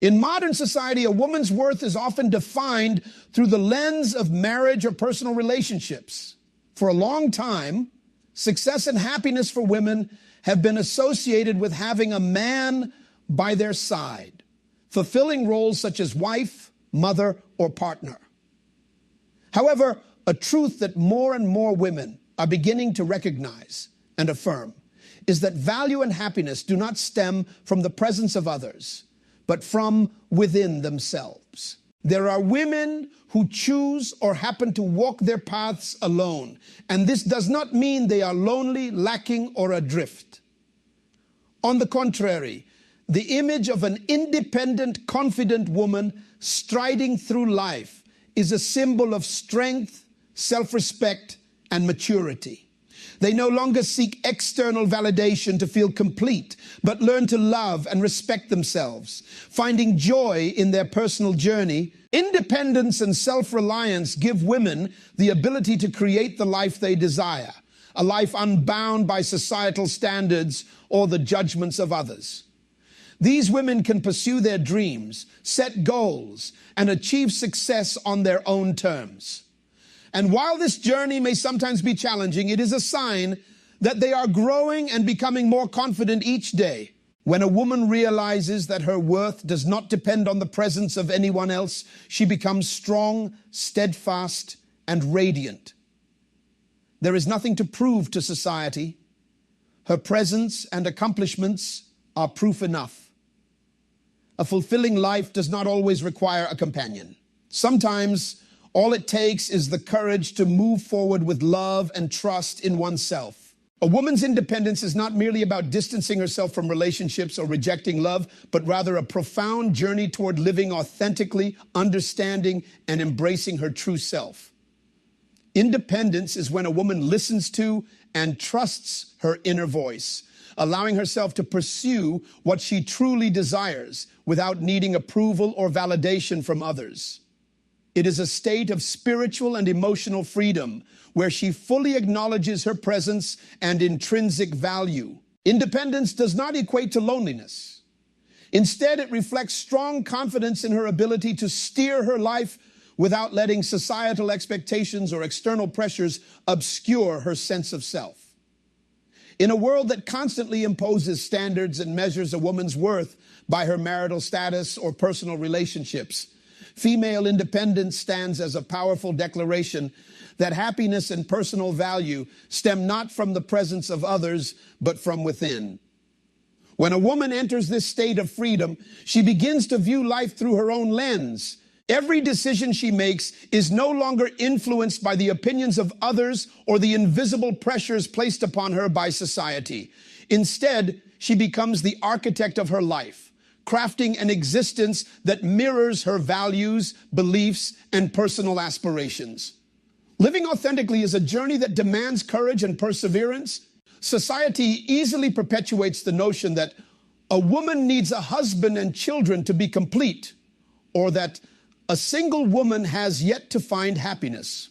In modern society, a woman's worth is often defined through the lens of marriage or personal relationships. For a long time, success and happiness for women have been associated with having a man by their side, fulfilling roles such as wife, mother, or partner. However, a truth that more and more women are beginning to recognize and affirm is that value and happiness do not stem from the presence of others, but from within themselves. There are women who choose or happen to walk their paths alone, and this does not mean they are lonely, lacking, or adrift. On the contrary, the image of an independent, confident woman striding through life is a symbol of strength, self-respect, and maturity. They no longer seek external validation to feel complete, but learn to love and respect themselves, finding joy in their personal journey. Independence and self-reliance give women the ability to create the life they desire, a life unbound by societal standards or the judgments of others. These women can pursue their dreams, set goals, and achieve success on their own terms. And while this journey may sometimes be challenging, it is a sign that they are growing and becoming more confident each day. When a woman realizes that her worth does not depend on the presence of anyone else, she becomes strong, steadfast, and radiant. There is nothing to prove to society. Her presence and accomplishments are proof enough. A fulfilling life does not always require a companion. Sometimes all it takes is the courage to move forward with love and trust in oneself. A woman's independence is not merely about distancing herself from relationships or rejecting love, but rather a profound journey toward living authentically, understanding, and embracing her true self. Independence is when a woman listens to and trusts her inner voice, allowing herself to pursue what she truly desires without needing approval or validation from others. It is a state of spiritual and emotional freedom where she fully acknowledges her presence and intrinsic value. Independence does not equate to loneliness. Instead, it reflects strong confidence in her ability to steer her life without letting societal expectations or external pressures obscure her sense of self. In a world that constantly imposes standards and measures a woman's worth by her marital status or personal relationships, female independence stands as a powerful declaration that happiness and personal value stem not from the presence of others, but from within. When a woman enters this state of freedom, she begins to view life through her own lens. Every decision she makes is no longer influenced by the opinions of others or the invisible pressures placed upon her by society. Instead, she becomes the architect of her life, crafting an existence that mirrors her values, beliefs, and personal aspirations. Living authentically is a journey that demands courage and perseverance. Society easily perpetuates the notion that a woman needs a husband and children to be complete, or that a single woman has yet to find happiness.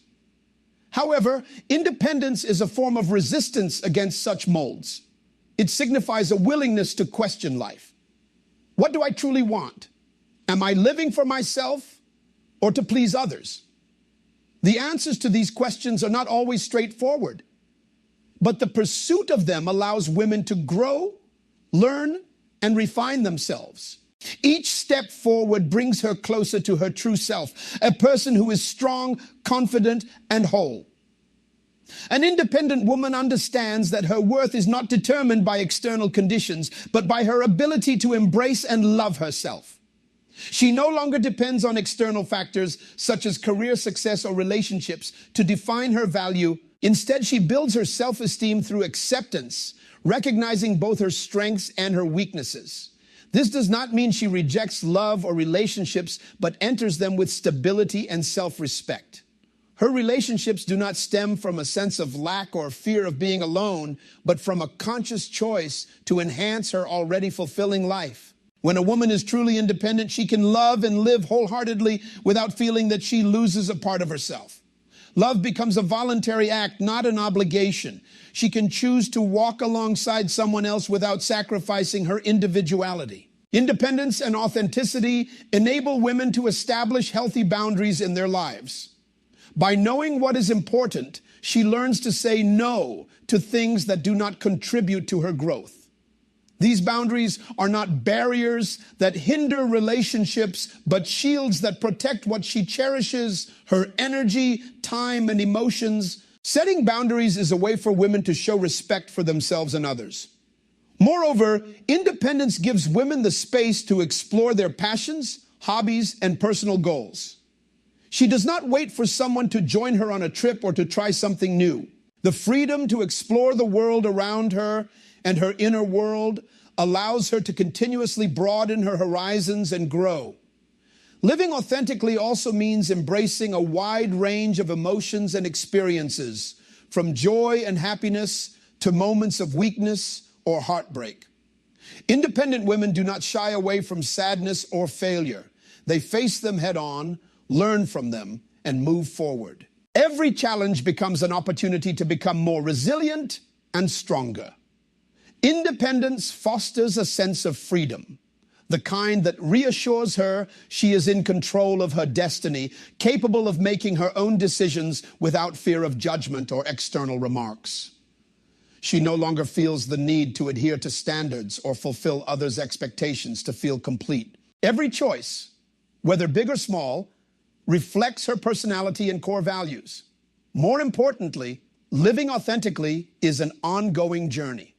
However, independence is a form of resistance against such molds. It signifies a willingness to question life. What do I truly want? Am I living for myself or to please others? The answers to these questions are not always straightforward, but the pursuit of them allows women to grow, learn, and refine themselves. Each step forward brings her closer to her true self, a person who is strong, confident, and whole. An independent woman understands that her worth is not determined by external conditions, but by her ability to embrace and love herself. She no longer depends on external factors such as career success or relationships to define her value. Instead, she builds her self-esteem through acceptance, recognizing both her strengths and her weaknesses. This does not mean she rejects love or relationships, but enters them with stability and self-respect. Her relationships do not stem from a sense of lack or fear of being alone, but from a conscious choice to enhance her already fulfilling life. When a woman is truly independent, she can love and live wholeheartedly without feeling that she loses a part of herself. Love becomes a voluntary act, not an obligation. She can choose to walk alongside someone else without sacrificing her individuality. Independence and authenticity enable women to establish healthy boundaries in their lives. By knowing what is important, she learns to say no to things that do not contribute to her growth. These boundaries are not barriers that hinder relationships, but shields that protect what she cherishes, her energy, time, and emotions. Setting boundaries is a way for women to show respect for themselves and others. Moreover, independence gives women the space to explore their passions, hobbies, and personal goals. She does not wait for someone to join her on a trip or to try something new. The freedom to explore the world around her and her inner world allows her to continuously broaden her horizons and grow. Living authentically also means embracing a wide range of emotions and experiences, from joy and happiness to moments of weakness or heartbreak. Independent women do not shy away from sadness or failure. They face them head on, learn from them, and move forward. Every challenge becomes an opportunity to become more resilient and stronger. Independence fosters a sense of freedom, the kind that reassures her she is in control of her destiny, capable of making her own decisions without fear of judgment or external remarks. She no longer feels the need to adhere to standards or fulfill others' expectations to feel complete. Every choice, whether big or small, reflects her personality and core values. More importantly, living authentically is an ongoing journey.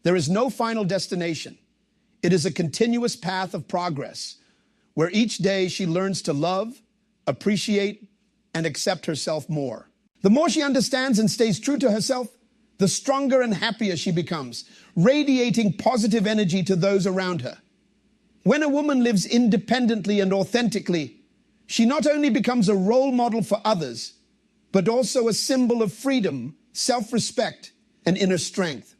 There is no final destination. It is a continuous path of progress, where each day she learns to love, appreciate, and accept herself more. The more she understands and stays true to herself, the stronger and happier she becomes, radiating positive energy to those around her. When a woman lives independently and authentically, she not only becomes a role model for others, but also a symbol of freedom, self-respect, and inner strength.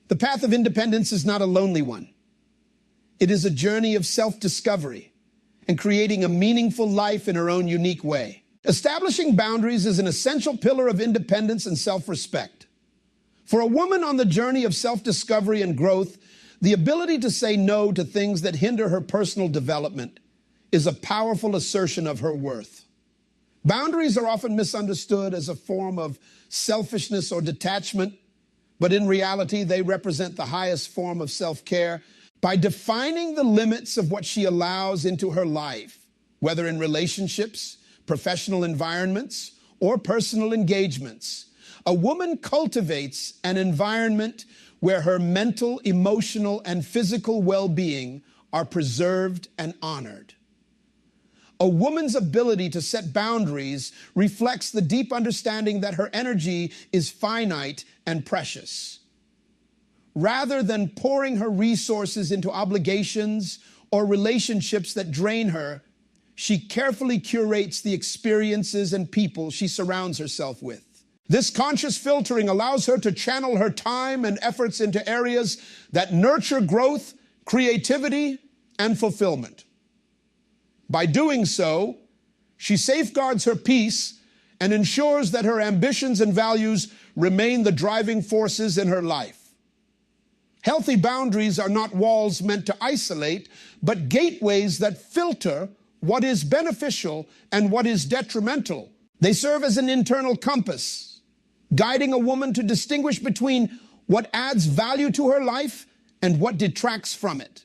The path of independence is not a lonely one. It is a journey of self-discovery and creating a meaningful life in her own unique way. Establishing boundaries is an essential pillar of independence and self-respect. For a woman on the journey of self-discovery and growth, the ability to say no to things that hinder her personal development is a powerful assertion of her worth. Boundaries are often misunderstood as a form of selfishness or detachment, but in reality, they represent the highest form of self-care. By defining the limits of what she allows into her life, whether in relationships, professional environments, or personal engagements, a woman cultivates an environment where her mental, emotional, and physical well-being are preserved and honored. A woman's ability to set boundaries reflects the deep understanding that her energy is finite and precious. Rather than pouring her resources into obligations or relationships that drain her, she carefully curates the experiences and people she surrounds herself with. This conscious filtering allows her to channel her time and efforts into areas that nurture growth, creativity, and fulfillment. By doing so, she safeguards her peace and ensures that her ambitions and values remain the driving forces in her life. Healthy boundaries are not walls meant to isolate, but gateways that filter what is beneficial and what is detrimental. They serve as an internal compass, guiding a woman to distinguish between what adds value to her life and what detracts from it.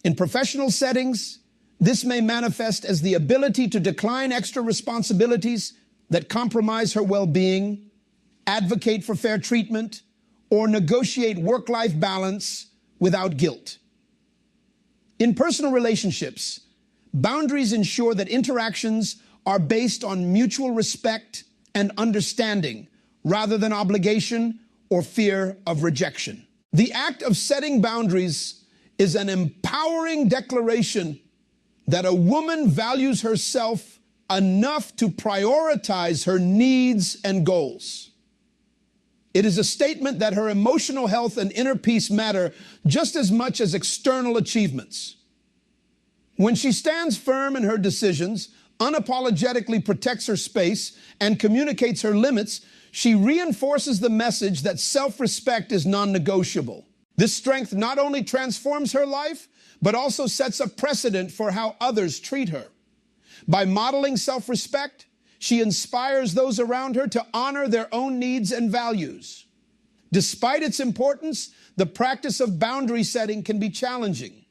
In professional settings, this may manifest as the ability to decline extra responsibilities that compromise her well-being, advocate for fair treatment, or negotiate work-life balance without guilt. In personal relationships, boundaries ensure that interactions are based on mutual respect and understanding rather than obligation or fear of rejection. The act of setting boundaries is an empowering declaration that a woman values herself enough to prioritize her needs and goals. It is a statement that her emotional health and inner peace matter just as much as external achievements. When she stands firm in her decisions, unapologetically protects her space, and communicates her limits, she reinforces the message that self-respect is non-negotiable. This strength not only transforms her life, but also sets a precedent for how others treat her. By modeling self-respect, she inspires those around her to honor their own needs and values. Despite its importance, the practice of boundary setting can be challenging,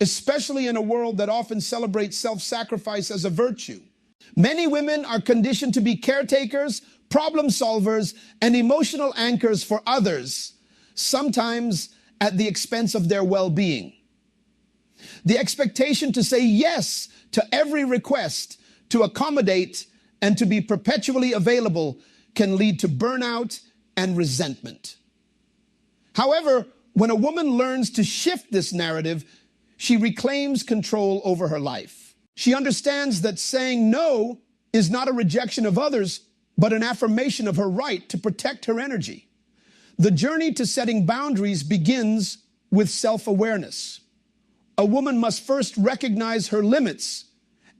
especially in a world that often celebrates self-sacrifice as a virtue. Many women are conditioned to be caretakers, problem solvers, and emotional anchors for others, sometimes at the expense of their well-being. The expectation to say yes to every request, to accommodate, and to be perpetually available can lead to burnout and resentment. However, when a woman learns to shift this narrative, she reclaims control over her life. She understands that saying no is not a rejection of others, but an affirmation of her right to protect her energy. The journey to setting boundaries begins with self-awareness. A woman must first recognize her limits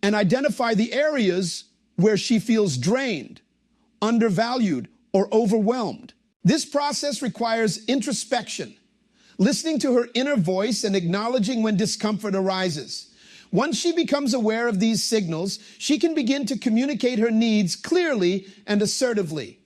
and identify the areas where she feels drained, undervalued, or overwhelmed. This process requires introspection, listening to her inner voice and acknowledging when discomfort arises. Once she becomes aware of these signals, she can begin to communicate her needs clearly and assertively.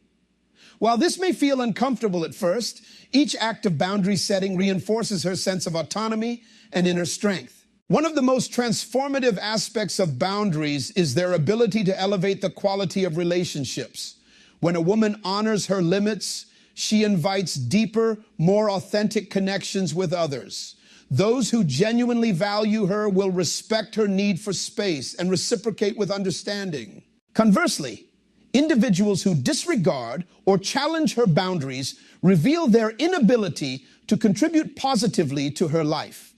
While this may feel uncomfortable at first, each act of boundary setting reinforces her sense of autonomy and inner strength. One of the most transformative aspects of boundaries is their ability to elevate the quality of relationships. When a woman honors her limits, she invites deeper, more authentic connections with others. Those who genuinely value her will respect her need for space and reciprocate with understanding. Conversely, individuals who disregard or challenge her boundaries reveal their inability to contribute positively to her life.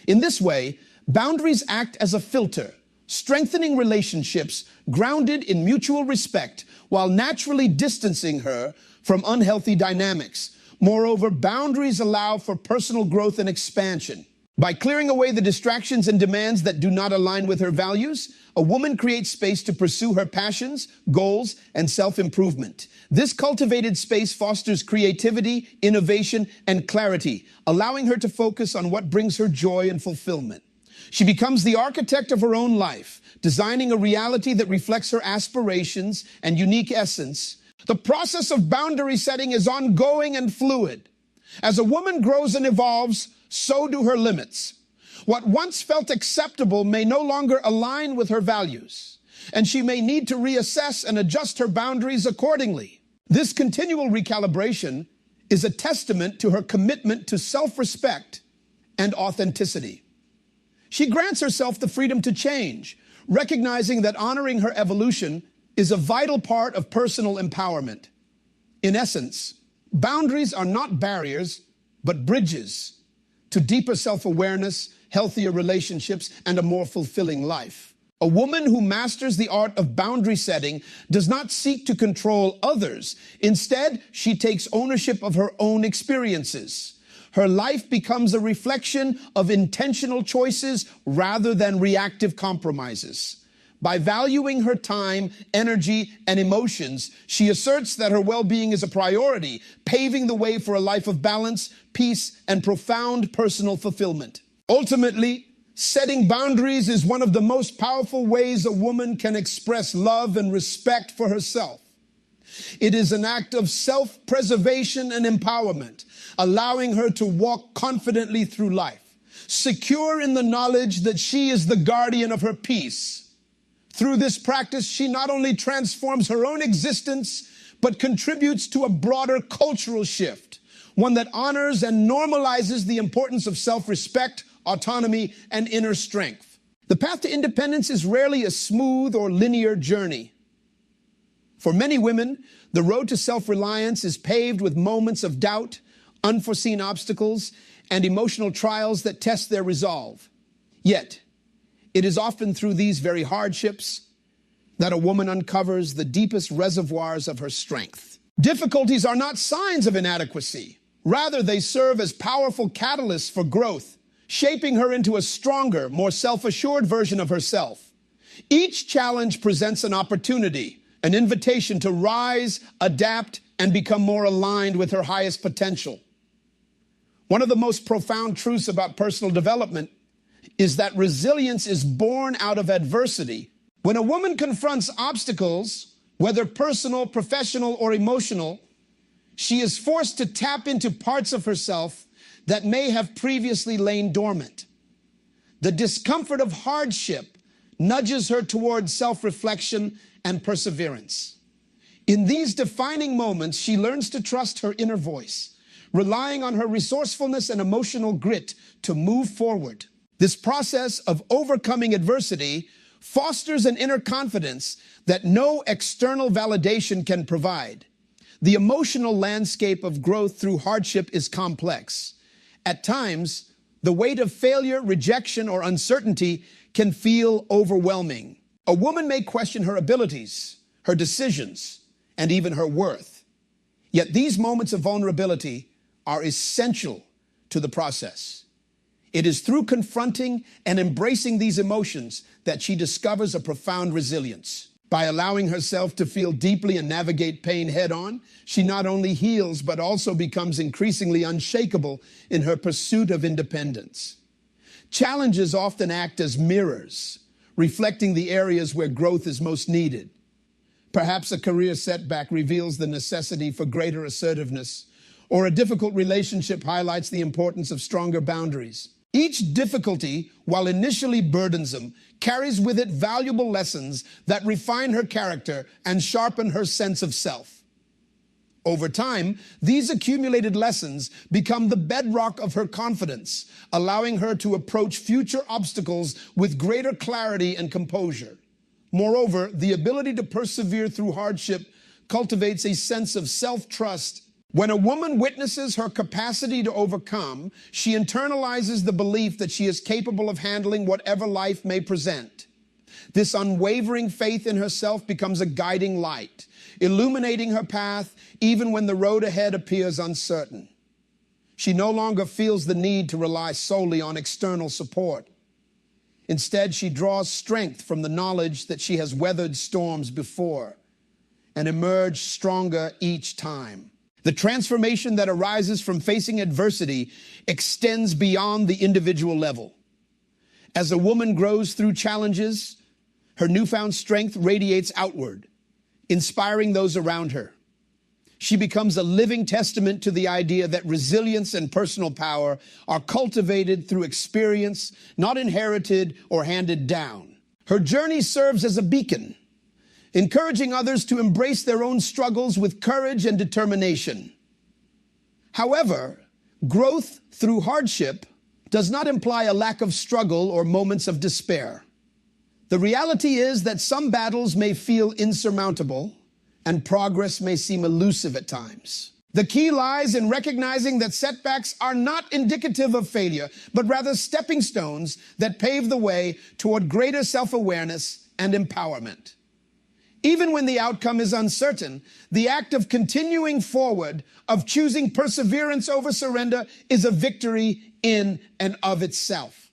In this way, boundaries act as a filter, strengthening relationships grounded in mutual respect while naturally distancing her from unhealthy dynamics. Moreover, boundaries allow for personal growth and expansion. By clearing away the distractions and demands that do not align with her values, a woman creates space to pursue her passions, goals, and self-improvement. This cultivated space fosters creativity, innovation, and clarity, allowing her to focus on what brings her joy and fulfillment. She becomes the architect of her own life, designing a reality that reflects her aspirations and unique essence. The process of boundary setting is ongoing and fluid. As a woman grows and evolves, so do her limits. What once felt acceptable may no longer align with her values, and she may need to reassess and adjust her boundaries accordingly. This continual recalibration is a testament to her commitment to self-respect and authenticity. She grants herself the freedom to change, recognizing that honoring her evolution is a vital part of personal empowerment. In essence, boundaries are not barriers, but bridges to deeper self-awareness, healthier relationships, and a more fulfilling life. A woman who masters the art of boundary setting does not seek to control others. Instead, she takes ownership of her own experiences. Her life becomes a reflection of intentional choices rather than reactive compromises. By valuing her time, energy, and emotions, she asserts that her well-being is a priority, paving the way for a life of balance, peace, and profound personal fulfillment. Ultimately, setting boundaries is one of the most powerful ways a woman can express love and respect for herself. It is an act of self-preservation and empowerment, allowing her to walk confidently through life, secure in the knowledge that she is the guardian of her peace. Through this practice, she not only transforms her own existence, but contributes to a broader cultural shift, one that honors and normalizes the importance of self-respect, autonomy, and inner strength. The path to independence is rarely a smooth or linear journey. For many women, the road to self-reliance is paved with moments of doubt, unforeseen obstacles, and emotional trials that test their resolve. Yet, it is often through these very hardships that a woman uncovers the deepest reservoirs of her strength. Difficulties are not signs of inadequacy. Rather, they serve as powerful catalysts for growth, shaping her into a stronger, more self-assured version of herself. Each challenge presents an opportunity, an invitation to rise, adapt, and become more aligned with her highest potential. One of the most profound truths about personal development is that resilience is born out of adversity. When a woman confronts obstacles, whether personal, professional, or emotional, she is forced to tap into parts of herself that may have previously lain dormant. The discomfort of hardship nudges her towards self-reflection and perseverance. In these defining moments, she learns to trust her inner voice, relying on her resourcefulness and emotional grit to move forward. This process of overcoming adversity fosters an inner confidence that no external validation can provide. The emotional landscape of growth through hardship is complex. At times, the weight of failure, rejection, or uncertainty can feel overwhelming. A woman may question her abilities, her decisions, and even her worth. Yet these moments of vulnerability are essential to the process. It is through confronting and embracing these emotions that she discovers a profound resilience. By allowing herself to feel deeply and navigate pain head-on, she not only heals, but also becomes increasingly unshakable in her pursuit of independence. Challenges often act as mirrors, reflecting the areas where growth is most needed. Perhaps a career setback reveals the necessity for greater assertiveness, or a difficult relationship highlights the importance of stronger boundaries. Each difficulty, while initially burdensome, carries with it valuable lessons that refine her character and sharpen her sense of self. Over time, these accumulated lessons become the bedrock of her confidence, allowing her to approach future obstacles with greater clarity and composure. Moreover, the ability to persevere through hardship cultivates a sense of self-trust. When a woman witnesses her capacity to overcome, she internalizes the belief that she is capable of handling whatever life may present. This unwavering faith in herself becomes a guiding light, illuminating her path even when the road ahead appears uncertain. She no longer feels the need to rely solely on external support. Instead, she draws strength from the knowledge that she has weathered storms before and emerged stronger each time. The transformation that arises from facing adversity extends beyond the individual level. As a woman grows through challenges, her newfound strength radiates outward, inspiring those around her. She becomes a living testament to the idea that resilience and personal power are cultivated through experience, not inherited or handed down. Her journey serves as a beacon, encouraging others to embrace their own struggles with courage and determination. However, growth through hardship does not imply a lack of struggle or moments of despair. The reality is that some battles may feel insurmountable and progress may seem elusive at times. The key lies in recognizing that setbacks are not indicative of failure, but rather stepping stones that pave the way toward greater self-awareness and empowerment. Even when the outcome is uncertain, the act of continuing forward, of choosing perseverance over surrender, is a victory in and of itself.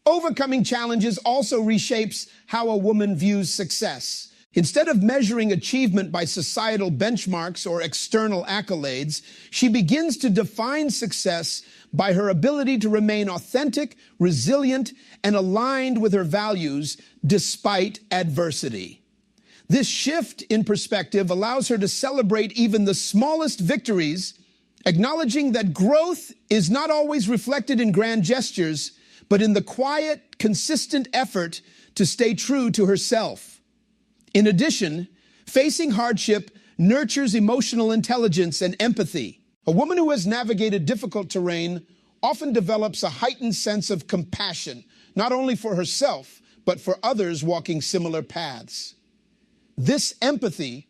Overcoming challenges also reshapes how a woman views success. Instead of measuring achievement by societal benchmarks or external accolades, she begins to define success by her ability to remain authentic, resilient, and aligned with her values despite adversity. This shift in perspective allows her to celebrate even the smallest victories, acknowledging that growth is not always reflected in grand gestures, but in the quiet, consistent effort to stay true to herself. In addition, facing hardship nurtures emotional intelligence and empathy. A woman who has navigated difficult terrain often develops a heightened sense of compassion, not only for herself, but for others walking similar paths. This empathy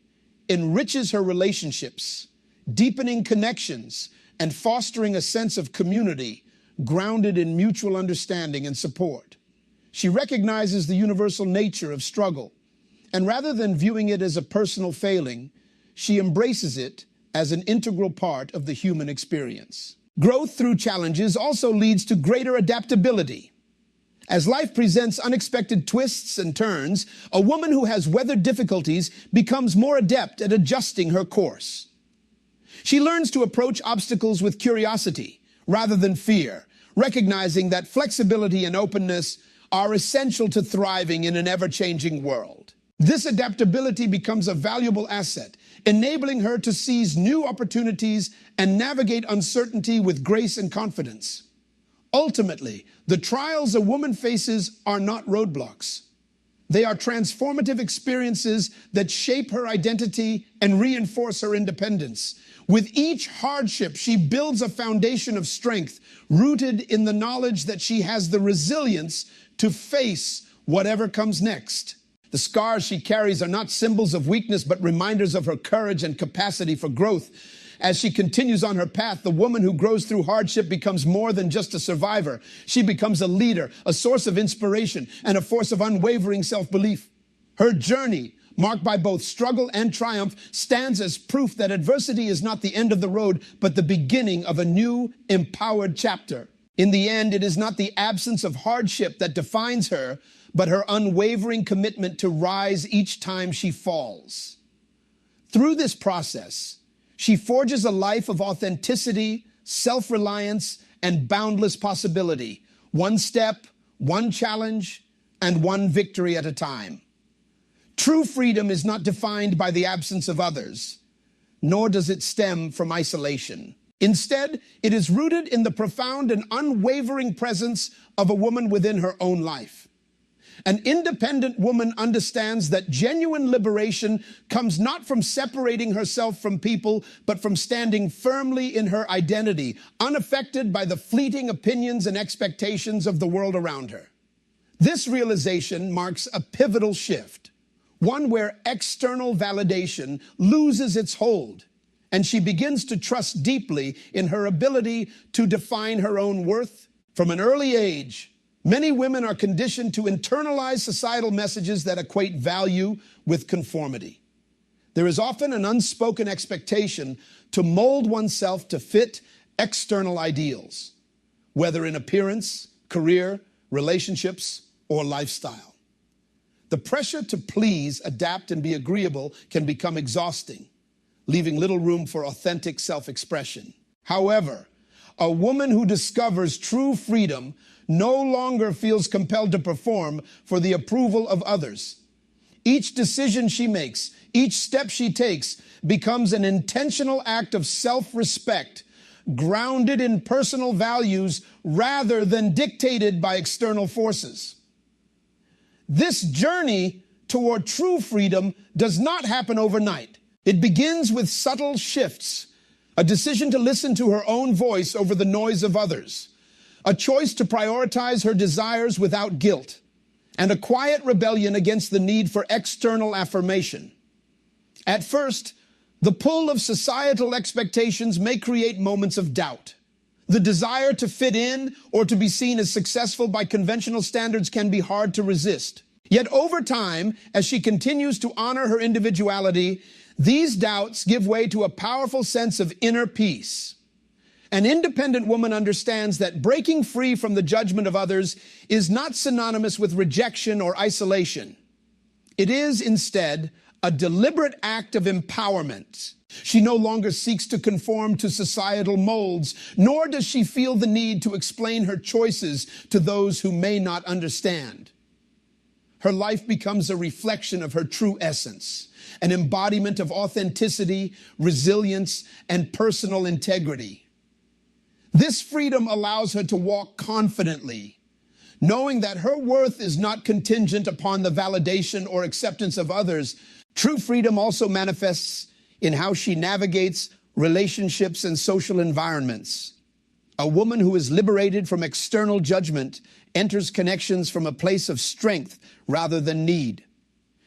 enriches her relationships, deepening connections and fostering a sense of community grounded in mutual understanding and support. She recognizes the universal nature of struggle, and rather than viewing it as a personal failing, she embraces it as an integral part of the human experience. Growth through challenges also leads to greater adaptability. As life presents unexpected twists and turns, a woman who has weathered difficulties becomes more adept at adjusting her course. She learns to approach obstacles with curiosity, rather than fear, recognizing that flexibility and openness are essential to thriving in an ever-changing world. This adaptability becomes a valuable asset, enabling her to seize new opportunities and navigate uncertainty with grace and confidence. Ultimately, the trials a woman faces are not roadblocks. They are transformative experiences that shape her identity and reinforce her independence. With each hardship, she builds a foundation of strength, rooted in the knowledge that she has the resilience to face whatever comes next. The scars she carries are not symbols of weakness, but reminders of her courage and capacity for growth. As she continues on her path, the woman who grows through hardship becomes more than just a survivor. She becomes a leader, a source of inspiration, and a force of unwavering self-belief. Her journey, marked by both struggle and triumph, stands as proof that adversity is not the end of the road, but the beginning of a new, empowered chapter. In the end, it is not the absence of hardship that defines her, but her unwavering commitment to rise each time she falls. Through this process, she forges a life of authenticity, self-reliance, and boundless possibility, one step, one challenge, and one victory at a time. True freedom is not defined by the absence of others, nor does it stem from isolation. Instead, it is rooted in the profound and unwavering presence of a woman within her own life. An independent woman understands that genuine liberation comes not from separating herself from people, but from standing firmly in her identity, unaffected by the fleeting opinions and expectations of the world around her. This realization marks a pivotal shift, one where external validation loses its hold, and she begins to trust deeply in her ability to define her own worth. From an early age, many women are conditioned to internalize societal messages that equate value with conformity. There is often an unspoken expectation to mold oneself to fit external ideals, whether in appearance, career, relationships, or lifestyle. The pressure to please, adapt, and be agreeable can become exhausting, leaving little room for authentic self-expression. However, a woman who discovers true freedom no longer feels compelled to perform for the approval of others. Each decision she makes, each step she takes, becomes an intentional act of self-respect, grounded in personal values rather than dictated by external forces. This journey toward true freedom does not happen overnight. It begins with subtle shifts, a decision to listen to her own voice over the noise of others, a choice to prioritize her desires without guilt, and a quiet rebellion against the need for external affirmation. At first, the pull of societal expectations may create moments of doubt. The desire to fit in or to be seen as successful by conventional standards can be hard to resist. Yet over time, as she continues to honor her individuality, these doubts give way to a powerful sense of inner peace. An independent woman understands that breaking free from the judgment of others is not synonymous with rejection or isolation. It is instead a deliberate act of empowerment. She no longer seeks to conform to societal molds, nor does she feel the need to explain her choices to those who may not understand. Her life becomes a reflection of her true essence, an embodiment of authenticity, resilience, and personal integrity. This freedom allows her to walk confidently, knowing that her worth is not contingent upon the validation or acceptance of others. True freedom also manifests in how she navigates relationships and social environments. A woman who is liberated from external judgment enters connections from a place of strength rather than need.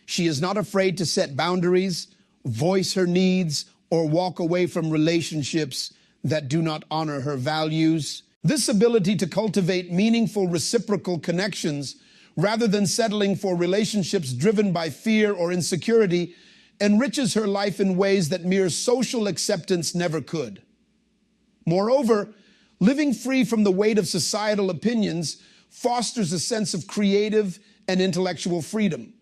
She is not afraid to set boundaries, voice her needs, or walk away from relationships that do not honor her values. This ability to cultivate meaningful reciprocal connections rather than settling for relationships driven by fear or insecurity enriches her life in ways that mere social acceptance never could. Moreover, living free from the weight of societal opinions fosters a sense of creative and intellectual freedom.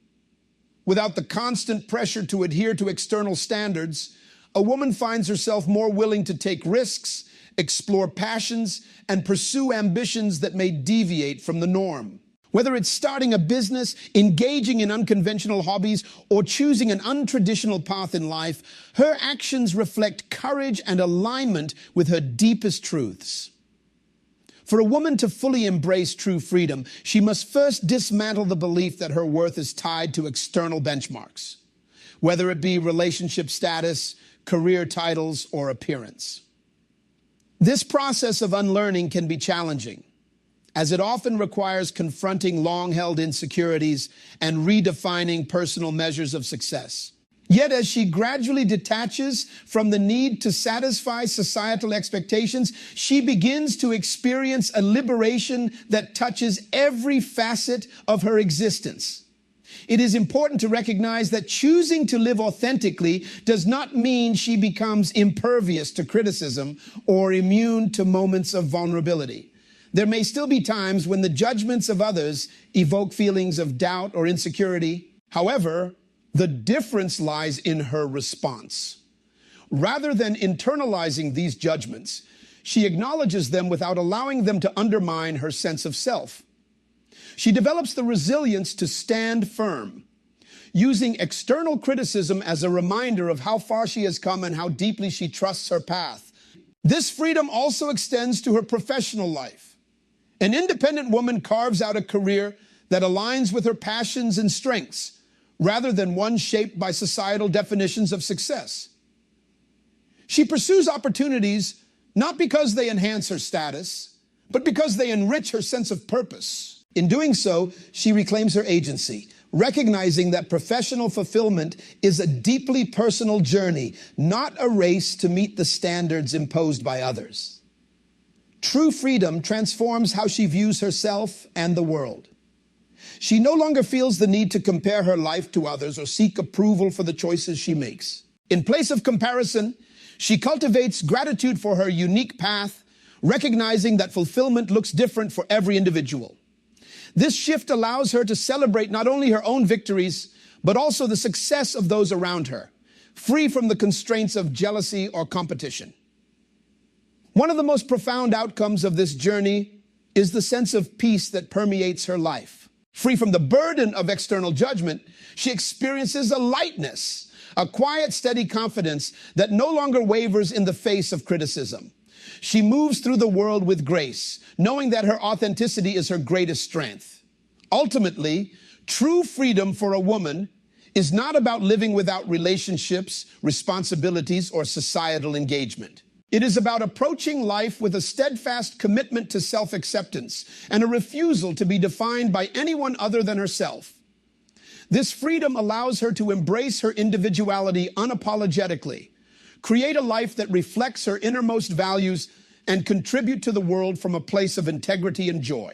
Without the constant pressure to adhere to external standards, a woman finds herself more willing to take risks, explore passions, and pursue ambitions that may deviate from the norm. Whether it's starting a business, engaging in unconventional hobbies, or choosing an untraditional path in life, her actions reflect courage and alignment with her deepest truths. For a woman to fully embrace true freedom, she must first dismantle the belief that her worth is tied to external benchmarks, whether it be relationship status, career titles, or appearance. This process of unlearning can be challenging, as it often requires confronting long-held insecurities and redefining personal measures of success. Yet as she gradually detaches from the need to satisfy societal expectations, she begins to experience a liberation that touches every facet of her existence. It is important to recognize that choosing to live authentically does not mean she becomes impervious to criticism or immune to moments of vulnerability. There may still be times when the judgments of others evoke feelings of doubt or insecurity. However, the difference lies in her response. Rather than internalizing these judgments, she acknowledges them without allowing them to undermine her sense of self. She develops the resilience to stand firm, using external criticism as a reminder of how far she has come and how deeply she trusts her path. This freedom also extends to her professional life. An independent woman carves out a career that aligns with her passions and strengths, rather than one shaped by societal definitions of success. She pursues opportunities not because they enhance her status, but because they enrich her sense of purpose. In doing so, she reclaims her agency, recognizing that professional fulfillment is a deeply personal journey, not a race to meet the standards imposed by others. True freedom transforms how she views herself and the world. She no longer feels the need to compare her life to others or seek approval for the choices she makes. In place of comparison, she cultivates gratitude for her unique path, recognizing that fulfillment looks different for every individual. This shift allows her to celebrate not only her own victories, but also the success of those around her, free from the constraints of jealousy or competition. One of the most profound outcomes of this journey is the sense of peace that permeates her life. Free from the burden of external judgment, she experiences a lightness, a quiet, steady confidence that no longer wavers in the face of criticism. She moves through the world with grace, knowing that her authenticity is her greatest strength. Ultimately, true freedom for a woman is not about living without relationships, responsibilities, or societal engagement. It is about approaching life with a steadfast commitment to self-acceptance and a refusal to be defined by anyone other than herself. This freedom allows her to embrace her individuality unapologetically, create a life that reflects her innermost values, and contribute to the world from a place of integrity and joy.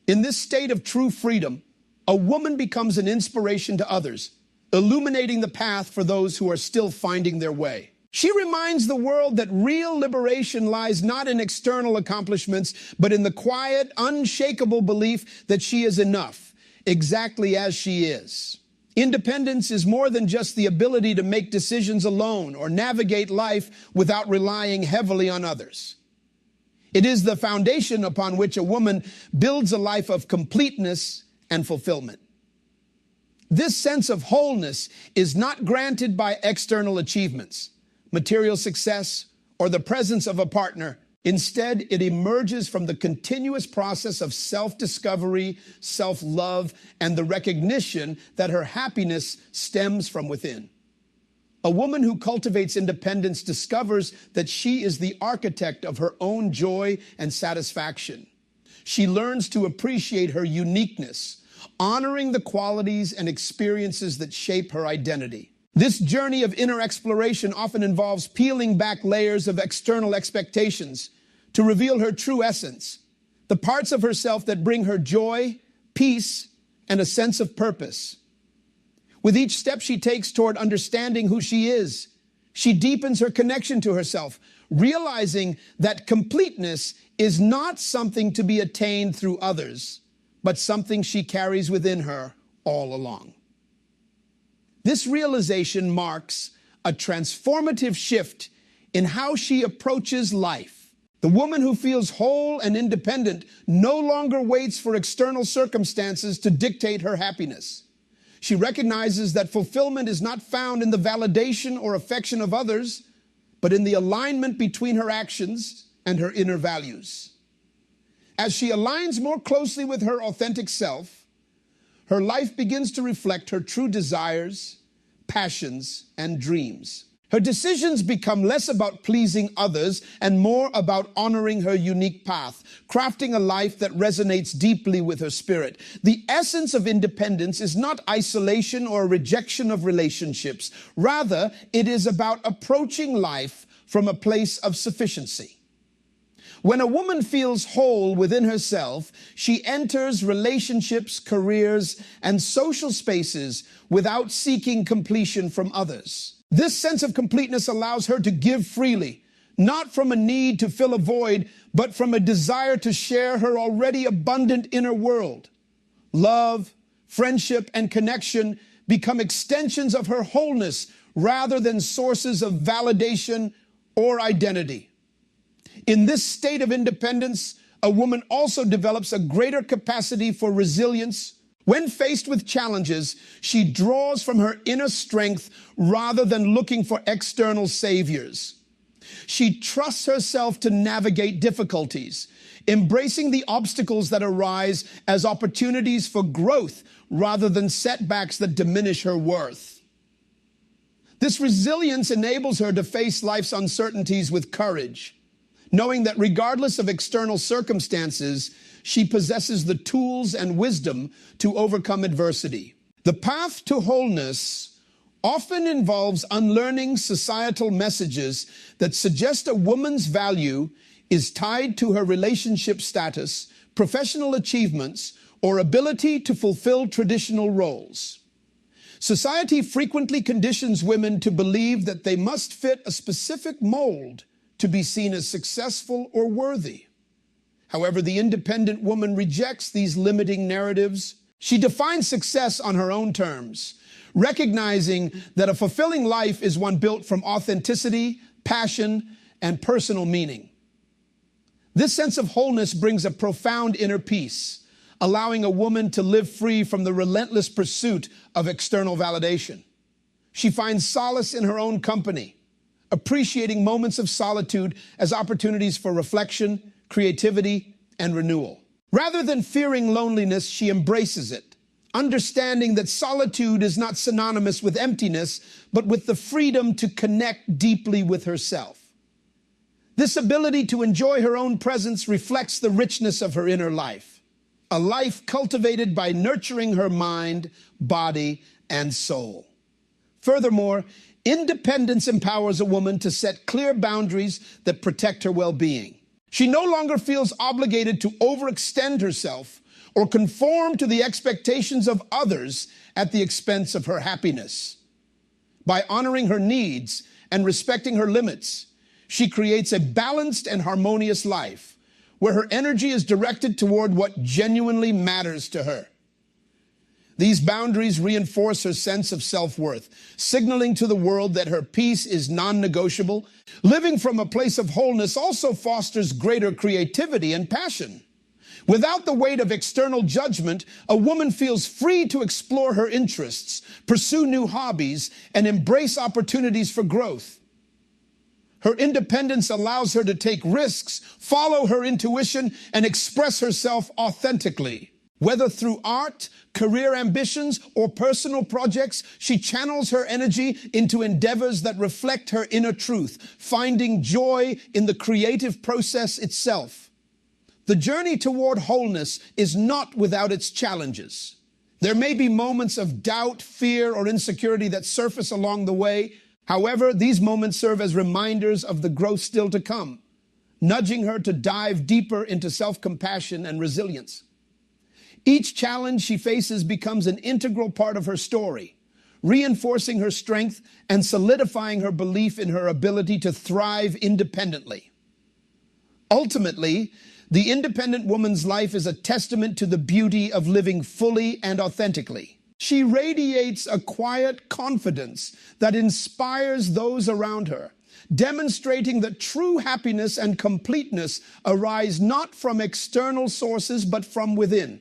In this state of true freedom, a woman becomes an inspiration to others, illuminating the path for those who are still finding their way. She reminds the world that real liberation lies not in external accomplishments, but in the quiet, unshakable belief that she is enough, exactly as she is. Independence is more than just the ability to make decisions alone or navigate life without relying heavily on others. It is the foundation upon which a woman builds a life of completeness and fulfillment. This sense of wholeness is not granted by external achievements, material success, or the presence of a partner. Instead, it emerges from the continuous process of self-discovery, self-love, and the recognition that her happiness stems from within. A woman who cultivates independence discovers that she is the architect of her own joy and satisfaction. She learns to appreciate her uniqueness, honoring the qualities and experiences that shape her identity. This journey of inner exploration often involves peeling back layers of external expectations to reveal her true essence, the parts of herself that bring her joy, peace, and a sense of purpose. With each step she takes toward understanding who she is, she deepens her connection to herself, realizing that completeness is not something to be attained through others, but something she carries within her all along. This realization marks a transformative shift in how she approaches life. The woman who feels whole and independent no longer waits for external circumstances to dictate her happiness. She recognizes that fulfillment is not found in the validation or affection of others, but in the alignment between her actions and her inner values. As she aligns more closely with her authentic self, her life begins to reflect her true desires, passions, and dreams. Her decisions become less about pleasing others and more about honoring her unique path, crafting a life that resonates deeply with her spirit. The essence of independence is not isolation or rejection of relationships. Rather, it is about approaching life from a place of sufficiency. When a woman feels whole within herself, she enters relationships, careers, and social spaces without seeking completion from others. This sense of completeness allows her to give freely, not from a need to fill a void, but from a desire to share her already abundant inner world. Love, friendship, and connection become extensions of her wholeness rather than sources of validation or identity. In this state of independence, a woman also develops a greater capacity for resilience. When faced with challenges, she draws from her inner strength rather than looking for external saviors. She trusts herself to navigate difficulties, embracing the obstacles that arise as opportunities for growth rather than setbacks that diminish her worth. This resilience enables her to face life's uncertainties with courage, knowing that regardless of external circumstances, she possesses the tools and wisdom to overcome adversity. The path to wholeness often involves unlearning societal messages that suggest a woman's value is tied to her relationship status, professional achievements, or ability to fulfill traditional roles. Society frequently conditions women to believe that they must fit a specific mold to be seen as successful or worthy. However, the independent woman rejects these limiting narratives. She defines success on her own terms, recognizing that a fulfilling life is one built from authenticity, passion, and personal meaning. This sense of wholeness brings a profound inner peace, allowing a woman to live free from the relentless pursuit of external validation. She finds solace in her own company, appreciating moments of solitude as opportunities for reflection, creativity, and renewal. Rather than fearing loneliness, she embraces it, understanding that solitude is not synonymous with emptiness, but with the freedom to connect deeply with herself. This ability to enjoy her own presence reflects the richness of her inner life, a life cultivated by nurturing her mind, body, and soul. Furthermore, independence empowers a woman to set clear boundaries that protect her well-being. She no longer feels obligated to overextend herself or conform to the expectations of others at the expense of her happiness. By honoring her needs and respecting her limits, she creates a balanced and harmonious life where her energy is directed toward what genuinely matters to her. These boundaries reinforce her sense of self-worth, signaling to the world that her peace is non-negotiable. Living from a place of wholeness also fosters greater creativity and passion. Without the weight of external judgment, a woman feels free to explore her interests, pursue new hobbies, and embrace opportunities for growth. Her independence allows her to take risks, follow her intuition, and express herself authentically. Whether through art, career ambitions, or personal projects, she channels her energy into endeavors that reflect her inner truth, finding joy in the creative process itself. The journey toward wholeness is not without its challenges. There may be moments of doubt, fear, or insecurity that surface along the way. However, these moments serve as reminders of the growth still to come, nudging her to dive deeper into self-compassion and resilience. Each challenge she faces becomes an integral part of her story, reinforcing her strength and solidifying her belief in her ability to thrive independently. Ultimately, the independent woman's life is a testament to the beauty of living fully and authentically. She radiates a quiet confidence that inspires those around her, demonstrating that true happiness and completeness arise not from external sources, but from within.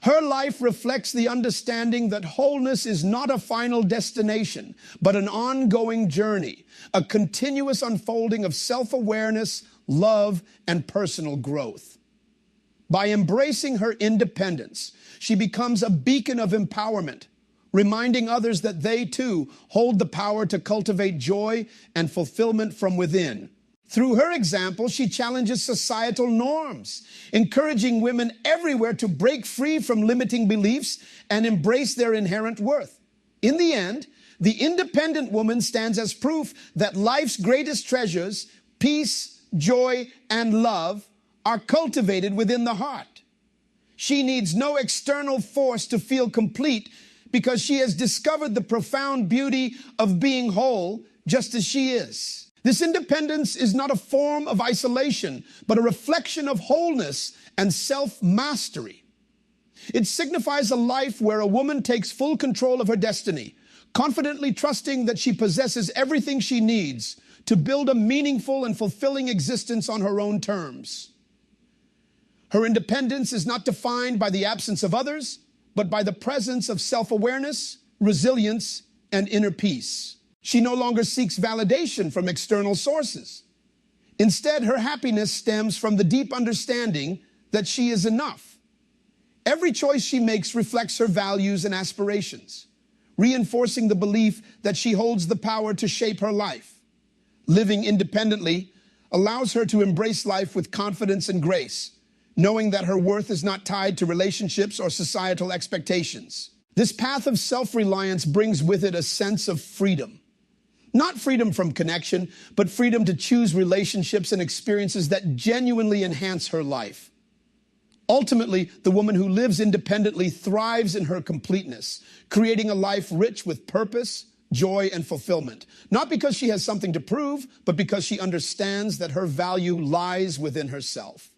Her life reflects the understanding that wholeness is not a final destination, but an ongoing journey, a continuous unfolding of self-awareness, love, and personal growth. By embracing her independence, she becomes a beacon of empowerment, reminding others that they too hold the power to cultivate joy and fulfillment from within. Through her example, she challenges societal norms, encouraging women everywhere to break free from limiting beliefs and embrace their inherent worth. In the end, the independent woman stands as proof that life's greatest treasures, peace, joy, and love, are cultivated within the heart. She needs no external force to feel complete because she has discovered the profound beauty of being whole just as she is. This independence is not a form of isolation, but a reflection of wholeness and self-mastery. It signifies a life where a woman takes full control of her destiny, confidently trusting that she possesses everything she needs to build a meaningful and fulfilling existence on her own terms. Her independence is not defined by the absence of others, but by the presence of self-awareness, resilience, and inner peace. She no longer seeks validation from external sources. Instead, her happiness stems from the deep understanding that she is enough. Every choice she makes reflects her values and aspirations, reinforcing the belief that she holds the power to shape her life. Living independently allows her to embrace life with confidence and grace, knowing that her worth is not tied to relationships or societal expectations. This path of self-reliance brings with it a sense of freedom. Not freedom from connection, but freedom to choose relationships and experiences that genuinely enhance her life. Ultimately, the woman who lives independently thrives in her completeness, creating a life rich with purpose, joy, and fulfillment. Not because she has something to prove, but because she understands that her value lies within herself.